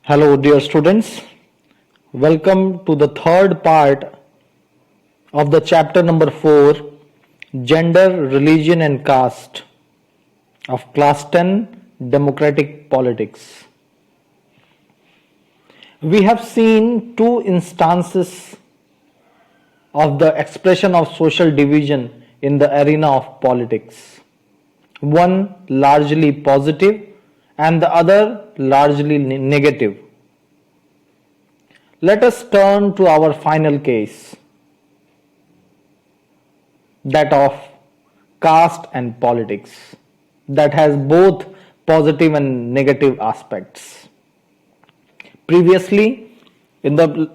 Hello, dear students. Welcome to the third part of the chapter number 4 Gender, Religion, and Caste of Class 10 Democratic Politics. We have seen two instances of the expression of social division in the arena of politics. One largely positive and the other largely negative. Let us turn to our final case, that of caste and politics, that has both positive and negative aspects. Previously, in the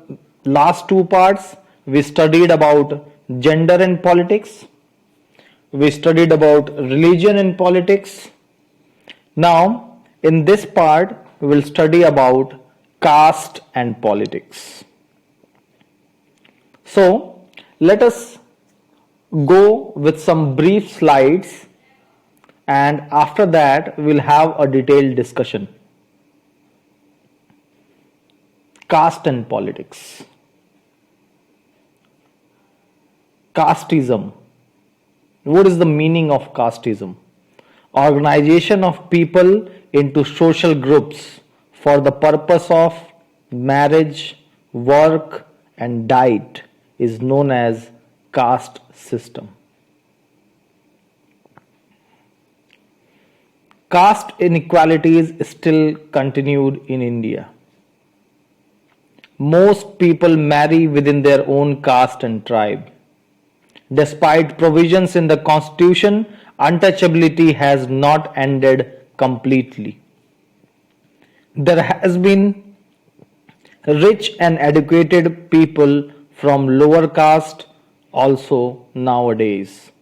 last two parts, we studied about gender and politics, we studied about religion and politics. Now, in this part, we will study about caste and politics. So, let us go with some brief slides, and after that we will have a detailed discussion. Caste and politics. Casteism. What is the meaning of casteism? Organization of people into social groups for the purpose of marriage, work, and diet is known as caste system. Caste inequalities still continued in India. Most people marry within their own caste and tribe. Despite provisions in the constitution, untouchability has not ended completely. There has been rich and educated people from lower caste also nowadays,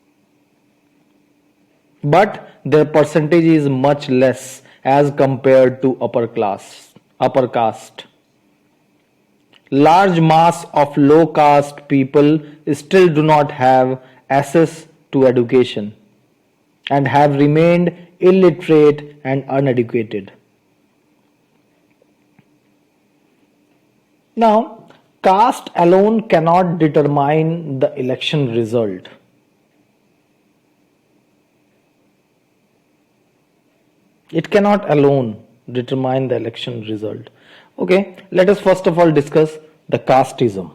but their percentage is much less as compared to upper caste. Large mass of low caste people still do not have access to education and have remained illiterate and uneducated. Now, caste alone cannot determine the election result. It cannot alone determine the election result. Okay, let us first of all discuss the casteism.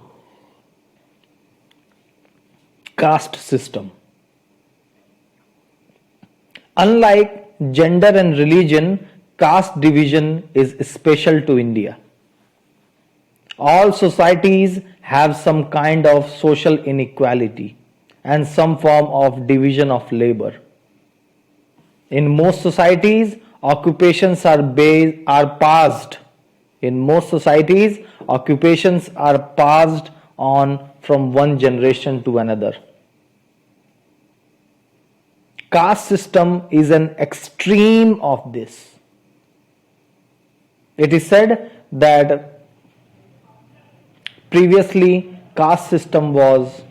Caste system. Unlike gender and religion, caste division is special to India. All societies have some kind of social inequality and some form of division of labor. In most societies, occupations are passed. In most societies, occupations are passed on from one generation to another. Caste system is an extreme of this. It is said that previously caste system was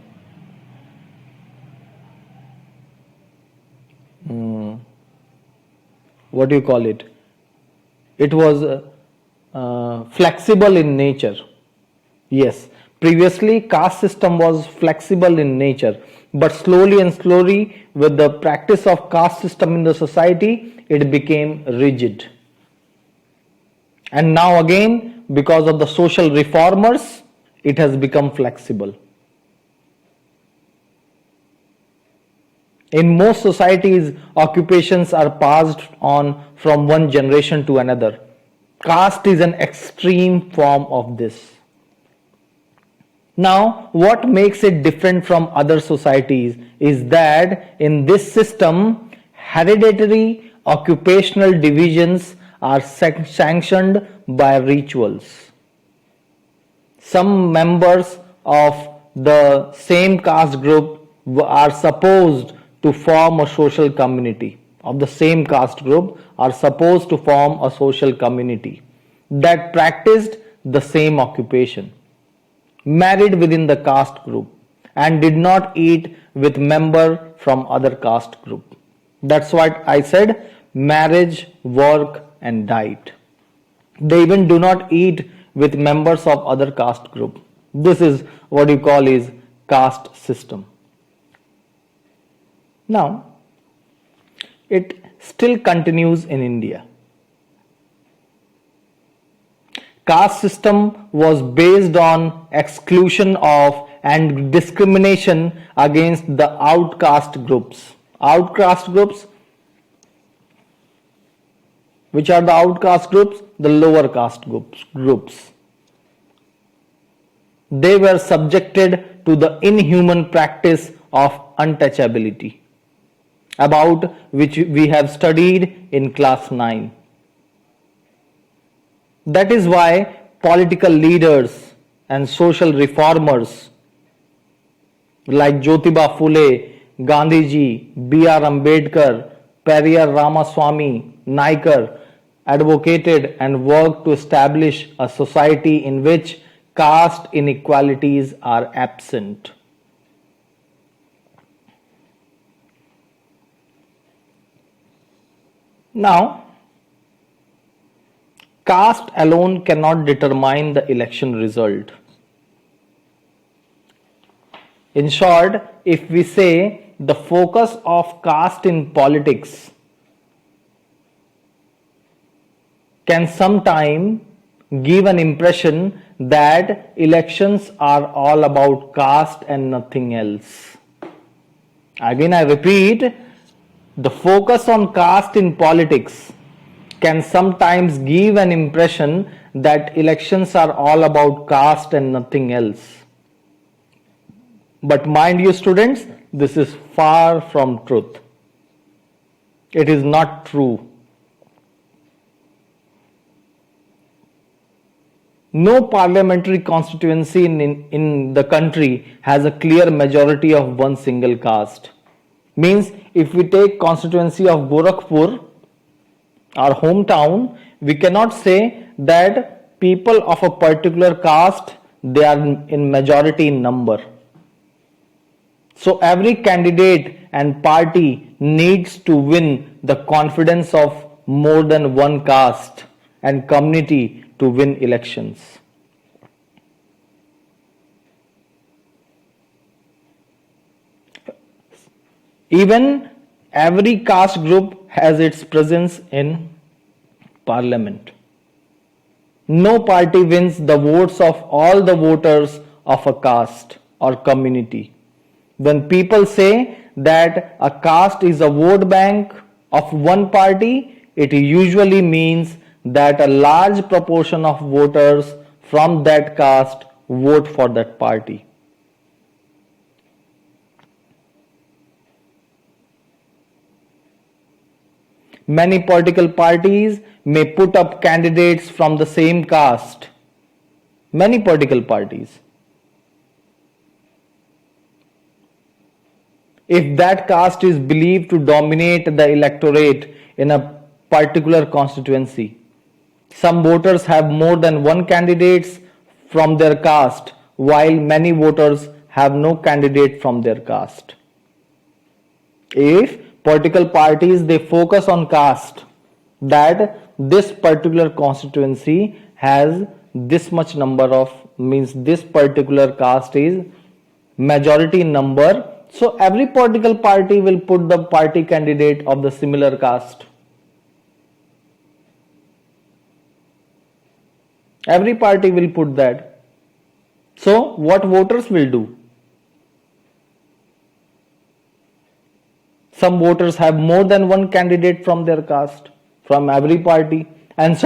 what do you call it? It was flexible in nature. Yes, previously caste system was flexible in nature, but slowly and slowly with the practice of caste system in the society, it became rigid. And now again, because of the social reformers, it has become flexible. In most societies, occupations are passed on from one generation to another. Caste is an extreme form of this. Now, what makes it different from other societies is that in this system, hereditary occupational divisions are sanctioned by rituals. Some members of the same caste group are supposed to form a social community. Of the same caste group are supposed to form a social community that practiced the same occupation, married within the caste group, and did not eat with member from other caste group. That's what I said, marriage, work, and diet. They even do not eat with members of other caste group. This is what you call is caste system. Now, it still continues in India. Caste system was based on exclusion of and discrimination against the outcast groups. Outcast groups, which are the outcast groups? The lower caste groups. They were subjected to the inhuman practice of untouchability, about which we have studied in class 9. That is why political leaders and social reformers like Jyotiba Phule, Gandhiji, B.R. Ambedkar, Periyar Ramaswamy, Naikar advocated and worked to establish a society in which caste inequalities are absent. Now, caste alone cannot determine the election result. In short, if we say the focus of caste in politics can sometime give an impression that elections are all about caste and nothing else. Again, I repeat, the focus on caste in politics can sometimes give an impression that elections are all about caste and nothing else. But mind you, students, this is far from truth. It is not true. No parliamentary constituency in the country has a clear majority of one single caste. Means if we take constituency of Gorakhpur, our hometown, we cannot say that people of a particular caste, they are in majority in number. So every candidate and party needs to win the confidence of more than one caste and community to win elections. Even every caste group has its presence in parliament. No party wins the votes of all the voters of a caste or community. When people say that a caste is a vote bank of one party, it usually means that a large proportion of voters from that caste vote for that party. Many political parties may put up candidates from the same caste. Many political parties. If that caste is believed to dominate the electorate in a particular constituency, some voters have more than one candidates from their caste, while many voters have no candidate from their caste. If political parties they focus on caste, that this particular constituency has this much number of, means this particular caste is majority number, so every political party will put the party candidate of the similar caste. Every party will put that. So what voters will do? Some voters have more than one candidate from their caste, from every party, and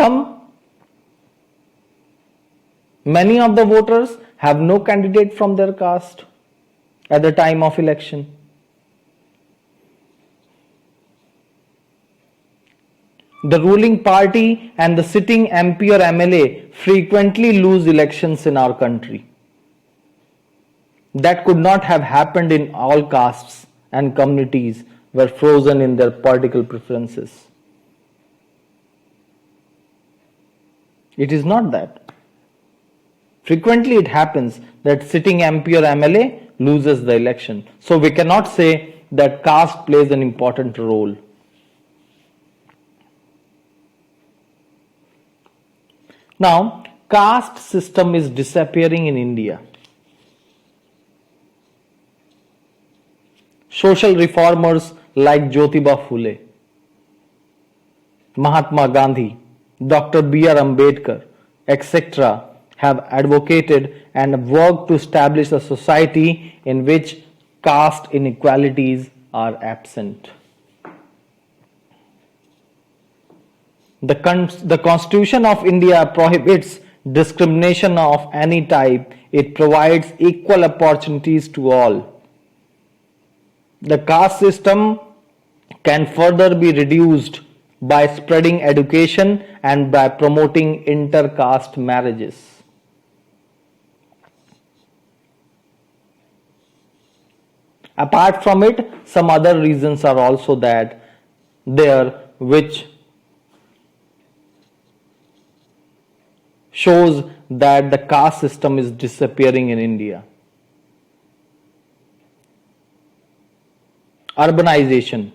many of the voters have no candidate from their caste at the time of election. The ruling party and the sitting MP or MLA frequently lose elections in our country. That could not have happened in all castes and communities were frozen in their political preferences. It is not that. Frequently it happens that sitting MP or MLA loses the election. So we cannot say that caste plays an important role. Now, caste system is disappearing in India. Social reformers like Jyotiba Phule, Mahatma Gandhi, Dr. B.R. Ambedkar, etc. have advocated and worked to establish a society in which caste inequalities are absent. The Constitution of India prohibits discrimination of any type. It provides equal opportunities to all. The caste system can further be reduced by spreading education and by promoting inter-caste marriages. Apart from it, some other reasons are also there which shows that the caste system is disappearing in India. Urbanization,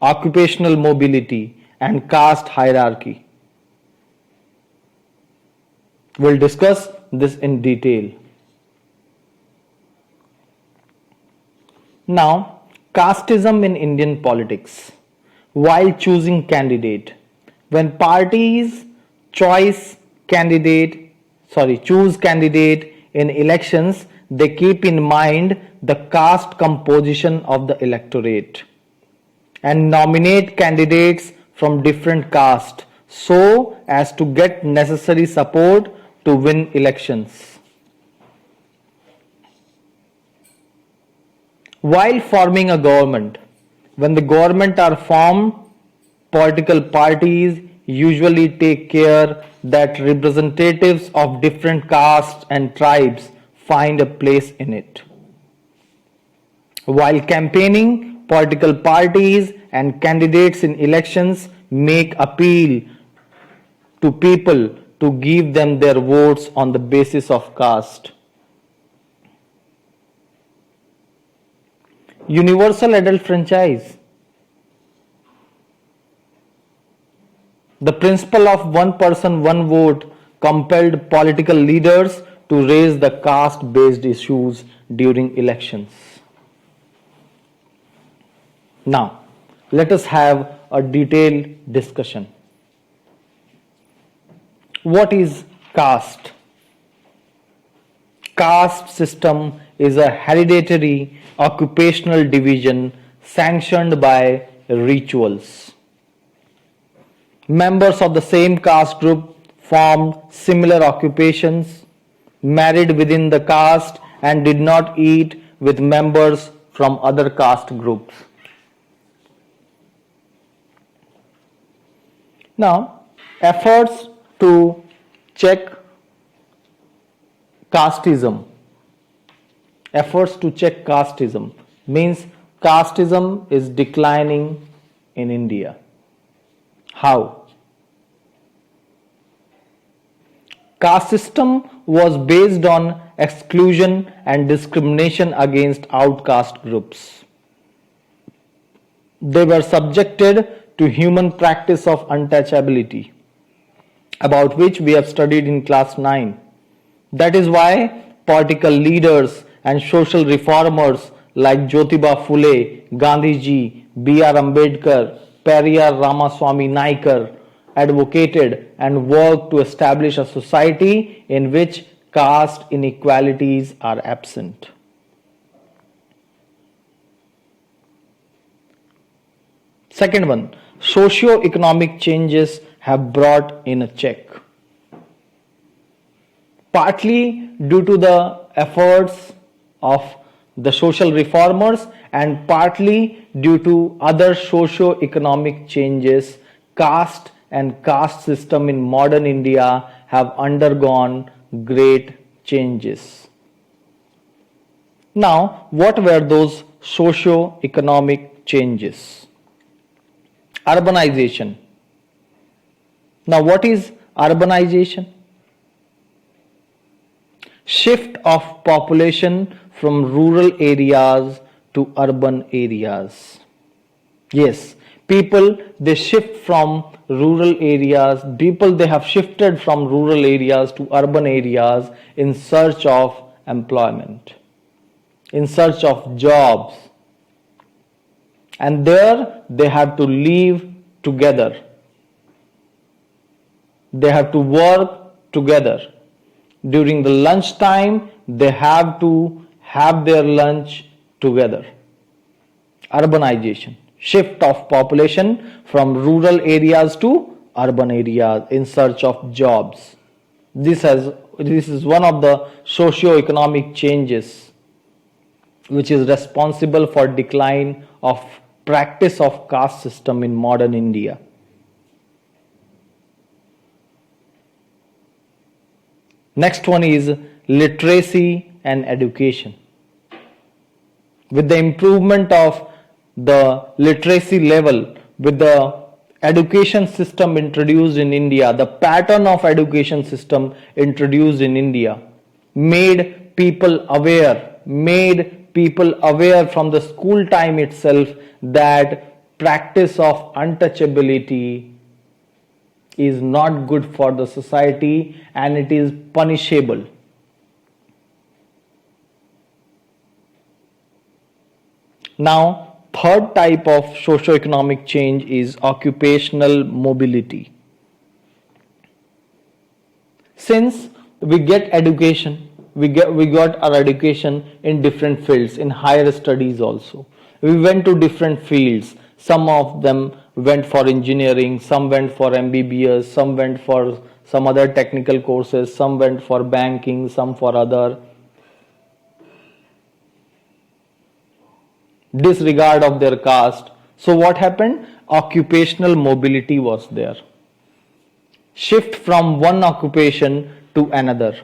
occupational mobility, and caste hierarchy. We'll discuss this in detail. Now, casteism in Indian politics. While choosing candidate, when parties choose candidate in elections, they keep in mind the caste composition of the electorate and nominate candidates from different castes so as to get necessary support to win elections. While forming a government, when the government are formed, political parties usually take care that representatives of different castes and tribes find a place in it. While campaigning, political parties and candidates in elections make appeal to people to give them their votes on the basis of caste. Universal adult franchise. The principle of one person, one vote compelled political leaders to raise the caste-based issues during elections. Now, let us have a detailed discussion. What is caste? Caste system is a hereditary occupational division sanctioned by rituals. Members of the same caste group formed similar occupations, married within the caste, and did not eat with members from other caste groups. Now, efforts to check casteism. Efforts to check casteism means casteism is declining in India. How? Caste system was based on exclusion and discrimination against outcast groups. They were subjected to human practice of untouchability, about which we have studied in class 9. That is why political leaders and social reformers like Jyotiba Phule, Gandhiji, B.R. Ambedkar, Periyar Ramaswamy Naikar advocated and worked to establish a society in which caste inequalities are absent. Second one, socio-economic changes have brought in a check. Partly due to the efforts of the social reformers and partly due to other socio-economic changes, caste and caste system in modern India have undergone great changes. Now, what were those socio-economic changes? Urbanization. Now, what is urbanization? Shift of population from rural areas to urban areas. Yes, people, they shift from rural areas, people, they have shifted from rural areas to urban areas in search of employment, in search of jobs, and there they have to live together, they have to work together. During the lunch time, they have to have their lunch together. Urbanization, shift of population from rural areas to urban areas in search of jobs. This is one of the socio-economic changes which is responsible for decline of practice of caste system in modern India. Next one is literacy and education. With the improvement of the literacy level, with the education system introduced in India, the pattern of education system introduced in India made people aware from the school time itself that practice of untouchability is not good for the society and it is punishable. Now, third type of socio-economic change is occupational mobility. Since we get education, we got our education in different fields, in higher studies also. We went to different fields. Some of them went for engineering, some went for MBBS, some went for some other technical courses, some went for banking, some for other. Disregard of their caste. So what happened? Occupational mobility was there. Shift from one occupation to another.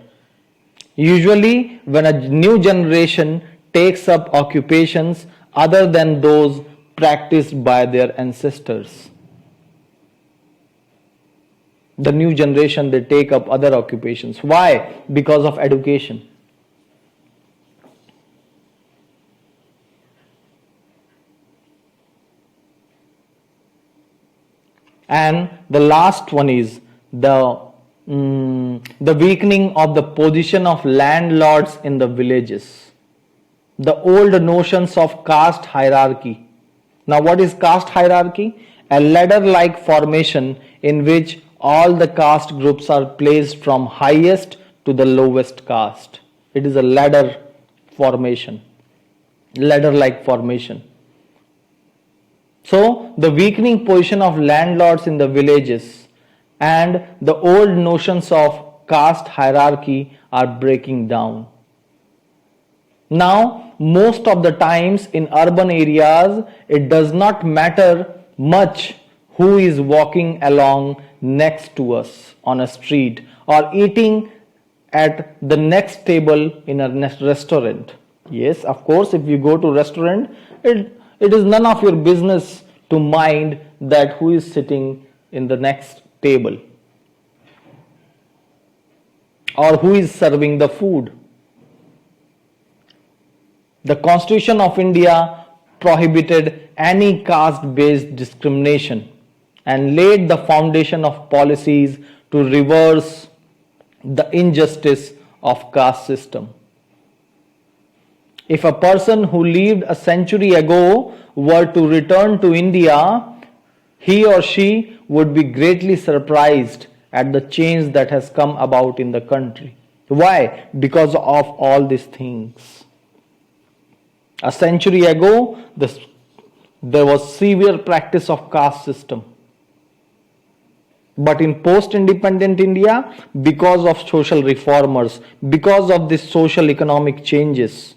Usually when a new generation takes up occupations other than those practiced by their ancestors, the new generation, they take up other occupations. Why? Because of education. And the last one is the weakening of the position of landlords in the villages. The old notions of caste hierarchy. Now, what is caste hierarchy? A ladder-like formation in which all the caste groups are placed from highest to the lowest caste. It is a ladder formation, ladder-like formation. So, the weakening position of landlords in the villages and the old notions of caste hierarchy are breaking down. Now, most of the times in urban areas, it does not matter much who is walking along next to us on a street or eating at the next table in a restaurant. Yes, of course, if you go to a restaurant, it is none of your business to mind that who is sitting in the next table or who is serving the food. The Constitution of India prohibited any caste-based discrimination and laid the foundation of policies to reverse the injustice of caste system. If a person who lived a century ago were to return to India, he or she would be greatly surprised at the change that has come about in the country. Why? Because of all these things. A century ago, there was severe practice of caste system. But in post-independent India, because of social reformers, because of these social economic changes,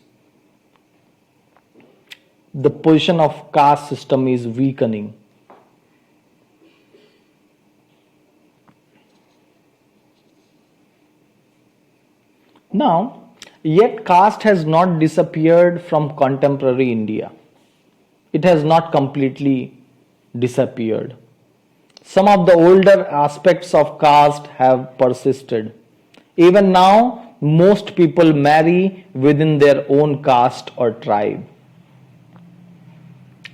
the position of caste system is weakening. Now, yet caste has not disappeared from contemporary India. It has not completely disappeared. Some of the older aspects of caste have persisted. Even now, most people marry within their own caste or tribe.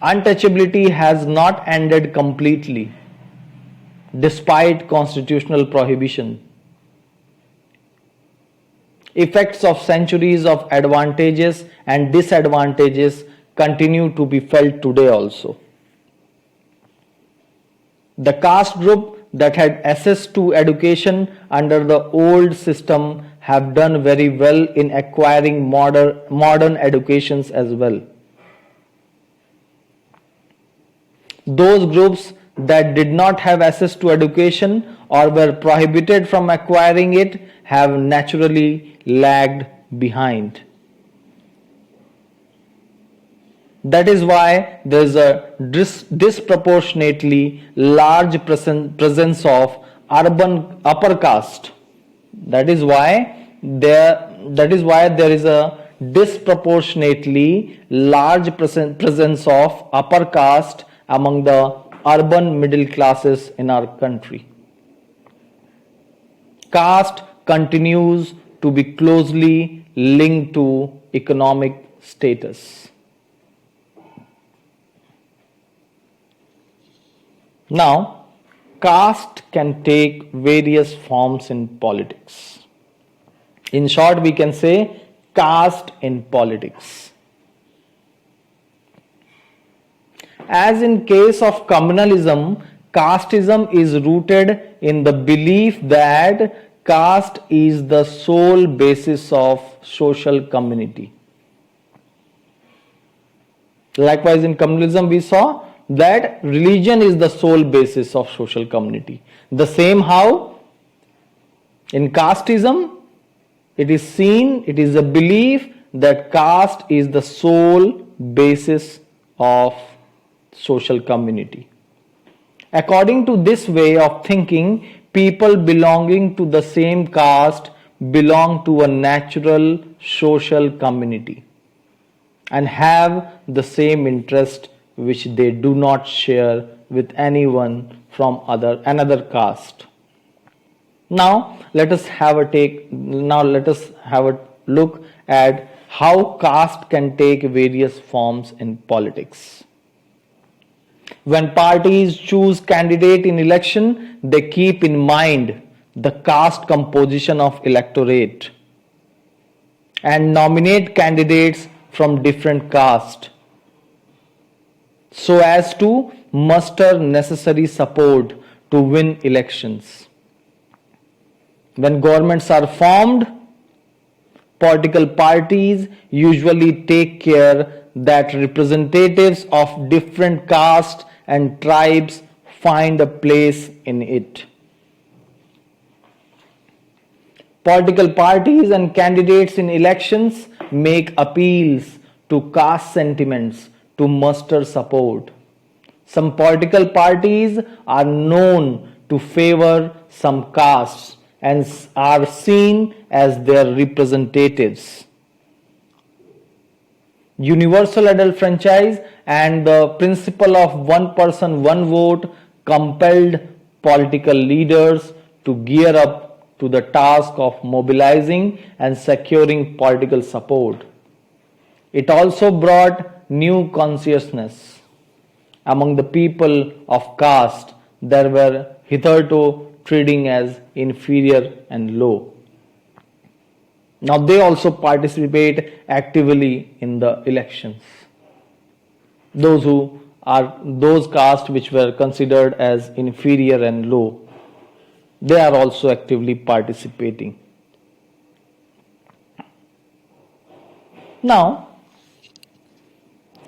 Untouchability has not ended completely despite constitutional prohibition. Effects of centuries of advantages and disadvantages continue to be felt today also. The caste group that had access to education under the old system have done very well in acquiring modern educations as well. Those groups that did not have access to education or were prohibited from acquiring it have naturally lagged behind. That is why there is a disproportionately large presence of urban upper caste. That is why there is a disproportionately large presence of upper caste among the urban middle classes in our country. Caste continues to be closely linked to economic status. Now, caste can take various forms in politics. In short, we can say caste in politics. As in case of communalism, casteism is rooted in the belief that caste is the sole basis of social community. Likewise, in communalism, we saw that religion is the sole basis of social community. The same how in casteism, it is a belief that caste is the sole basis of social community. According to this way of thinking, people belonging to the same caste belong to a natural social community and have the same interest which they do not share with anyone from another caste. Now let us have a look at how caste can take various forms in politics. When parties choose candidate in election, they keep in mind the caste composition of electorate and nominate candidates from different caste so as to muster necessary support to win elections. When governments are formed, political parties usually take care that representatives of different castes and tribes find a place in it. Political parties and candidates in elections make appeals to caste sentiments to muster support. Some political parties are known to favor some castes and are seen as their representatives. Universal adult franchise and the principle of one person, one vote compelled political leaders to gear up to the task of mobilizing and securing political support. It also brought new consciousness among the people of caste that were hitherto treating as inferior and low. Now they also participate actively in the elections. Those castes which were considered as inferior and low, they are also actively participating. Now,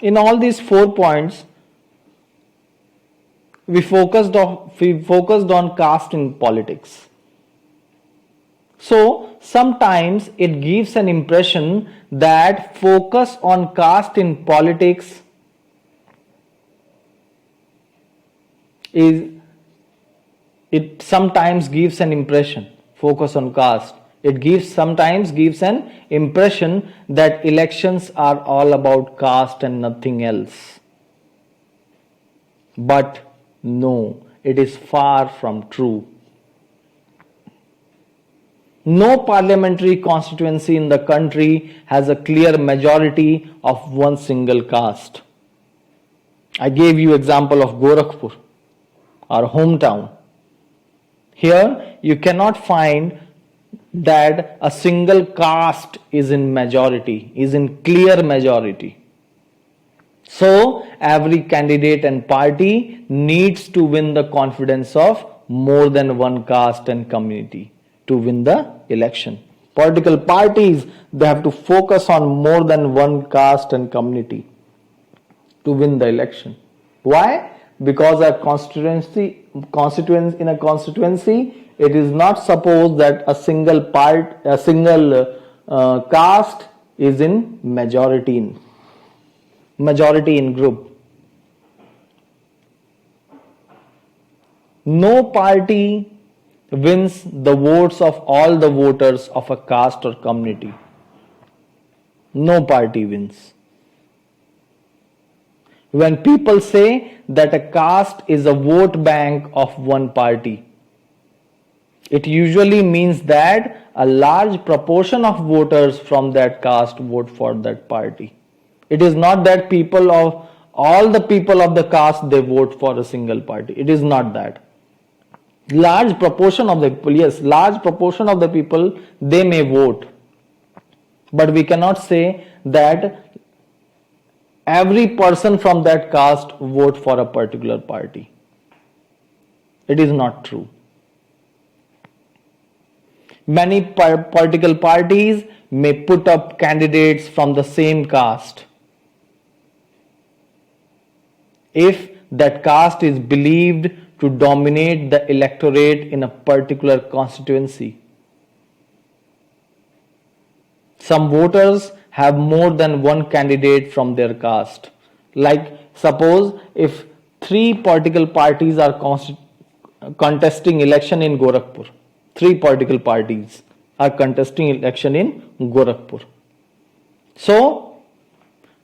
in all these 4 points, we focused on caste in politics. So sometimes it gives an impression that focus on caste in politics sometimes gives an impression, focus on caste. Sometimes gives an impression that elections are all about caste and nothing else. But no, it is far from true. No parliamentary constituency in the country has a clear majority of one single caste. I gave you example of Gorakhpur, our hometown. Here you cannot find that a single caste is in majority, is in clear majority. So every candidate and party needs to win the confidence of more than one caste and community to win the election. Political parties, they have to focus on more than one caste and community to win the election. Why? Because a constituency, in a constituency, it is not supposed that a single caste is in majority in group. No party wins the votes of all the voters of a caste or community. No party wins. When people say that a caste is a vote bank of one party, it usually means that a large proportion of voters from that caste vote for that party. It is not that all the people of the caste, they vote for a single party. It is not that. Large proportion of the people, yes, large proportion of the people, they may vote. But we cannot say that every person from that caste vote for a particular party. It is not true. Many political parties may put up candidates from the same caste if that caste is believed to dominate the electorate in a particular constituency. Some voters have more than one candidate from their caste. Like suppose if 3 political parties are contesting election in Gorakhpur. 3 political parties are contesting election in Gorakhpur. So,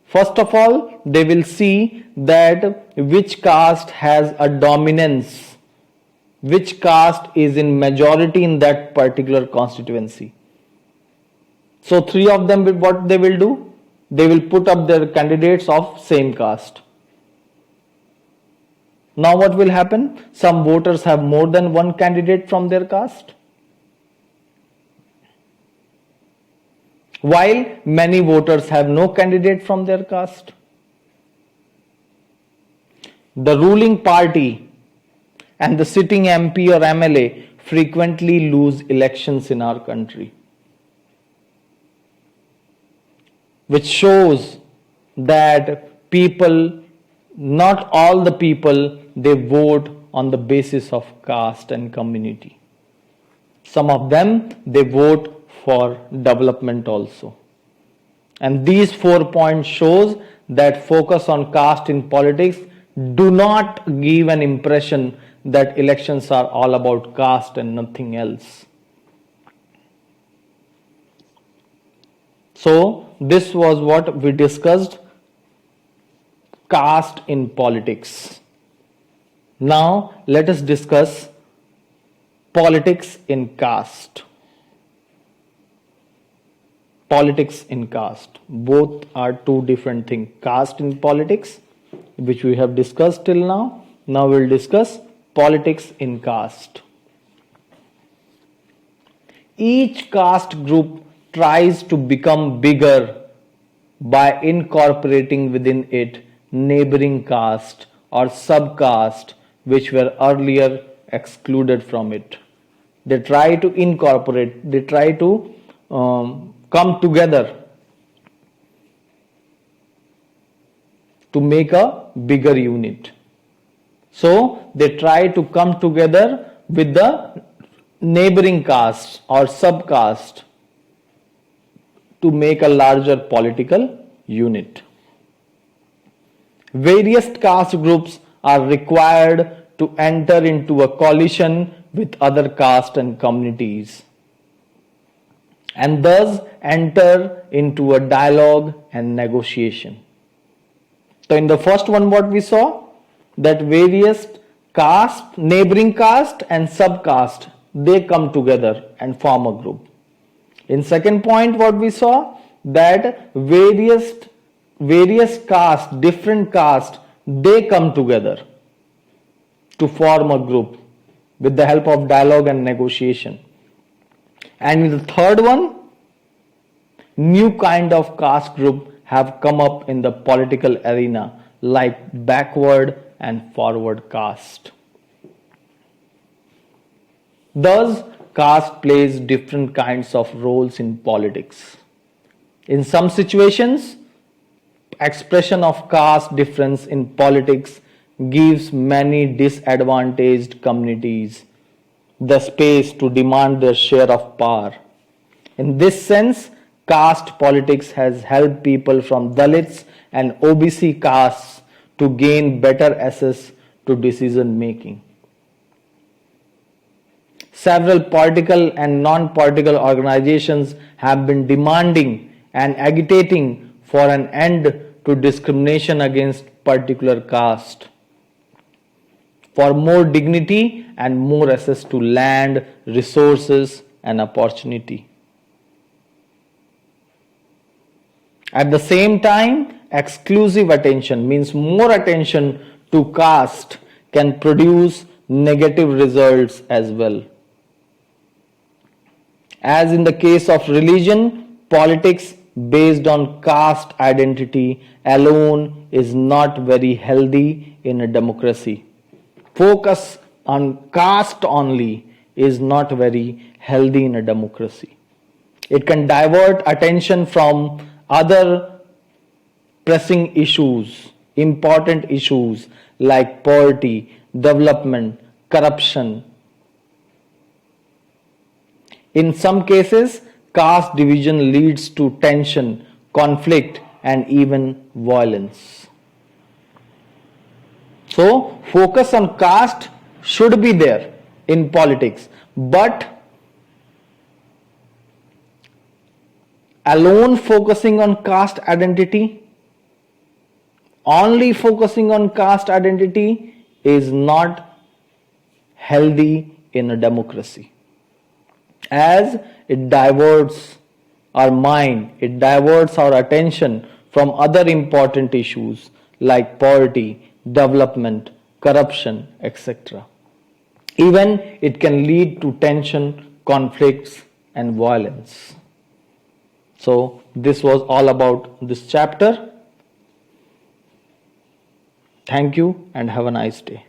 first of all, they will see that which caste has a dominance, which caste is in majority in that particular constituency. So 3 of them, what they will do? They will put up their candidates of same caste. Now what will happen? Some voters have more than one candidate from their caste, while many voters have no candidate from their caste. The ruling party and the sitting MP or MLA frequently lose elections in our country, which shows that people, not all the people, they vote on the basis of caste and community. Some of them, they vote for development also. And these 4 points shows that focus on caste in politics do not give an impression that elections are all about caste and nothing else. So this was what we discussed, caste in politics. Now let us discuss politics in caste. Politics in caste. Both are 2 different things. Caste in politics, which we have discussed till now. Now we will discuss politics in caste. Each caste group tries to become bigger by incorporating within it neighboring caste or subcaste which were earlier excluded from it. They try to incorporate, they try to come together to make a bigger unit. So they try to come together with the neighboring caste or subcaste to make a larger political unit. Various caste groups are required to enter into a coalition with other caste and communities, and thus enter into a dialogue and negotiation. So in the first one, what we saw, that various caste, neighboring caste and subcaste, they come together and form a group. In second point, what we saw, that various caste, different caste, they come together to form a group with the help of dialogue and negotiation. And in the third one, new kind of caste group have come up in the political arena like backward and forward caste. Thus, caste plays different kinds of roles in politics. In some situations, expression of caste difference in politics gives many disadvantaged communities the space to demand their share of power. In this sense, caste politics has helped people from Dalits and OBC castes to gain better access to decision making. Several political and non-political organizations have been demanding and agitating for an end to discrimination against particular caste, for more dignity and more access to land, resources and opportunity. At the same time, exclusive attention means more attention to caste can produce negative results as well. As in the case of religion, politics based on caste identity alone is not very healthy in a democracy. Focus on caste only is not very healthy in a democracy. It can divert attention from other pressing issues, important issues like poverty, development, corruption. In some cases, caste division leads to tension, conflict, and even violence. So, focus on caste should be there in politics, but alone focusing on caste identity, only focusing on caste identity is not healthy in a democracy, as it diverts our mind, it diverts our attention from other important issues like poverty, development, corruption, etc. Even it can lead to tension, conflicts, and violence. So, this was all about this chapter. Thank you and have a nice day.